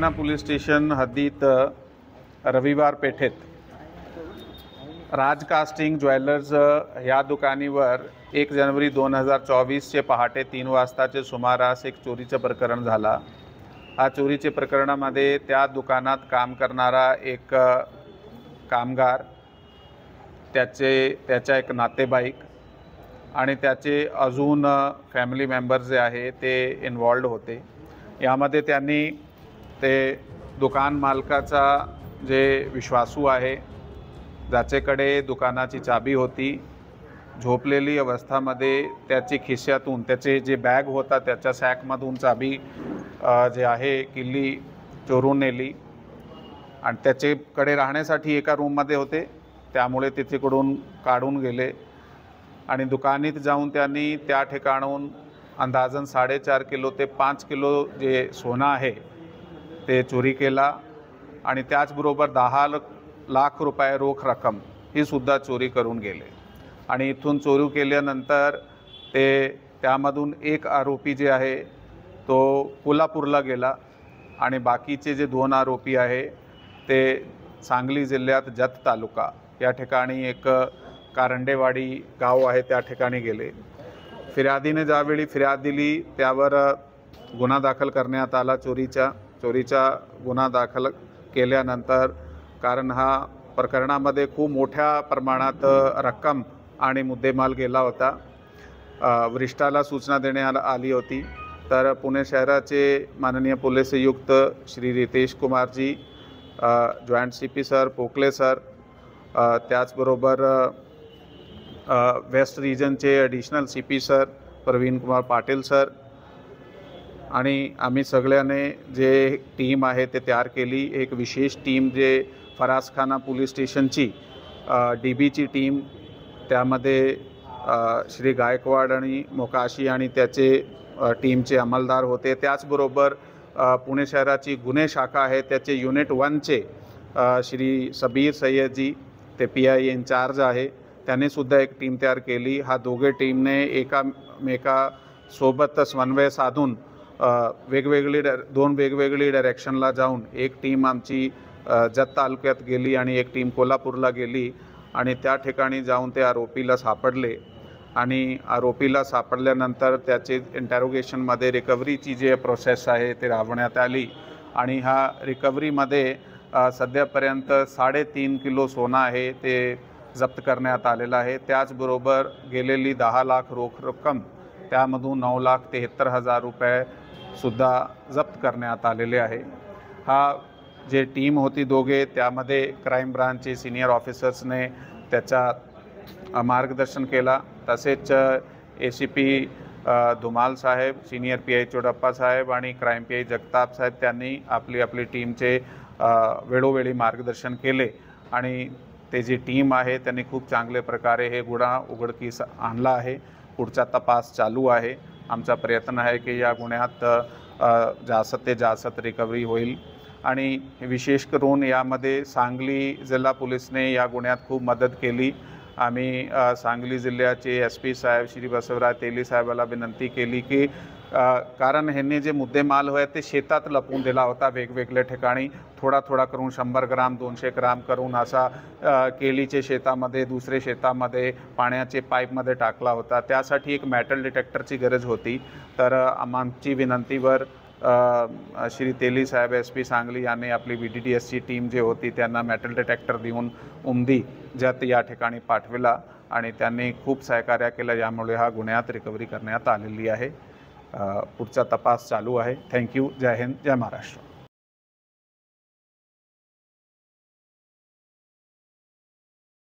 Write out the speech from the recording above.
फरासखाना police station हद्दीत रविवार पेठेत राज कास्टिंग ज्वेलर्स या दुकानीवर 1 जानेवारी 2024चे पहाटे 3 वाजताचे सुमारास एक चोरीचं प्रकरण झाला। हा चोरीचे प्रकरणामध्ये त्या दुकानात काम करणारा एक कामगार, त्याच्या एक नातेवाईक आणि त्याचे अजून फॅमिली मेंबर्स जे आहे ते इन्वॉल्ड होते। यामध्ये त्यांनी ते दुकान मालकाचा जे विश्वासू आहे, ज्याच्याकडे दुकानाची चाबी होती, झोपलेली अवस्थामध्ये त्याची खिशातून त्याचे जे बॅग होता त्याच्या सॅकमधून चाबी जे आहे किल्ली चोरून नेली आणि त्याच्याकडे राहण्यासाठी एका रूममध्ये होते, त्यामुळे तिथेकडून काढून गेले आणि दुकानीत जाऊन त्यांनी त्या ठिकाणाहून अंदाजन 4.5 किलो ते 5 किलो जे सोनं आहे ते चोरी केला आणि त्याचबरोबर 10 लाख रुपये रोख रक्कम ही सुद्धा चोरी करून गेले। आणि इथून चोरी केल्यानंतर त्यामधून एक आरोपी जे आहे तो कोल्हापूरला गेला आणि बाकीचे जे 2 आरोपी आहे ते सांगली जिल्ह्यात जत तालुका या ठिकाणी एक कारंडेवाडी गाव आहे त्या ठिकाणी गेले। फिर्यादीने ज्यावेळी फिर्याद दिली त्यावर गुन्हा दाखल करण्यात आला। चोरीचा गुन्हा दाखल केल्यानंतर, कारण हा प्रकरणामध्ये खूप मोठ्या प्रमाणात रक्कम आणि मुद्देमाल गेला होता, वरिष्ठाला सूचना देण्यात आली होती। तर पुणे शहराचे माननीय पोलीस आयुक्त Shri Ritesh Kumarji, joint CP sir Pokale sir, त्याचबरोबर वेस्ट रिजनचे additional CP sir Pravin Kumar Patil sir आणि आम्ही सगळ्यांनी जे टीम आहे ते तयार केली। एक विशेष टीम जे फरासखाना पोलीस स्टेशनची DBची टीम, त्यामध्ये श्री गायकवाड आणि मोकाशी आणि त्याचे टीमचे अंमलदार होते। त्याचबरोबर पुणे शहराची गुन्हे शाखा आहे त्याचे युनिट 1चे श्री सबीर सय्यदजी, ते PI इन्चार्ज आहे, त्यांनी सुद्धा एक टीम तयार केली। हा दोघे टीमने एकामेकासोबत समन्वय साधून दोन वेगवेगळी डायरेक्शनला जाऊन एक टीम आमची जत तालुक्यात गेली आणि एक टीम कोल्हापूरला गेली आणि त्या ठिकाणी जाऊन ते आरोपीला सापडले आणि आरोपीला सापडल्यानंतर त्याचे इंटरोगेशनमध्ये रिकव्हरीची जे प्रोसेस आहे ते राबवण्यात आली आणि ह्या रिकव्हरीमध्ये सध्यापर्यंत 3.5 किलो सोनं आहे ते जप्त करण्यात आलेलं आहे। त्याचबरोबर गेलेली 10 लाख रोख रक्कम, त्यामधून 9,73,000 रुपये सुद्धा जप्त करण्यात आलेले आहे। हा जे टीम होती दोघे, त्यामध्ये क्राईम ब्रांचचे सिनियर ऑफिसर्सने त्याचा मार्गदर्शन केला, तसेच ACP धुमाल साहेब, सिनियर PI चोडप्पा साहेब आणि क्राईम PI जगताप साहेब त्यांनी आपली टीमचे वेळोवेळी मार्गदर्शन केले आणि ते जी टीम आहे त्यांनी खूप चांगल्या प्रकारे हे गुन्हा उघडकीस आणला आहे। पुढचा तपास चालू आहे। आमचा प्रयत्न आहे की या गुन्ह्यात जास्त रिकव्हरी होईल आणि विशेष करून यामध्ये सांगली जिल्हा पोलीसने या गुन्ह्यात खूप मदत केली। आम्ही सांगली जिल्ह्याचे SP साहेब श्री बसवराज तेली साहेबाला विनंती केली की कारण ह्यांनी जे मुद्देमाल होते ते शेतात लपवून दिला होता, वेगवेगळ्या ठिकाणी थोडा करून 100 ग्राम 200 ग्राम करून असा केलीचे शेतामध्ये, दुसरे शेतामध्ये, पाण्याचे पाईपमध्ये टाकला होता। त्यासाठी एक मेटल डिटेक्टरची गरज होती। तर आमची विनंतीवर श्री तेली साहेब SP सांगली यांनी आपली VDDSची टीम जे होती त्यांना मेटल डिटेक्टर देऊन उमदी जत या ठिकाणी पाठविला आणि त्यांनी खूप सहकार्य केलं, यामुळे हा गुन्ह्यात रिकव्हरी करण्यात आलेली आहे। पुढचा तपास चालू आहे। थँक्यू। जय हिंद, जय महाराष्ट्र।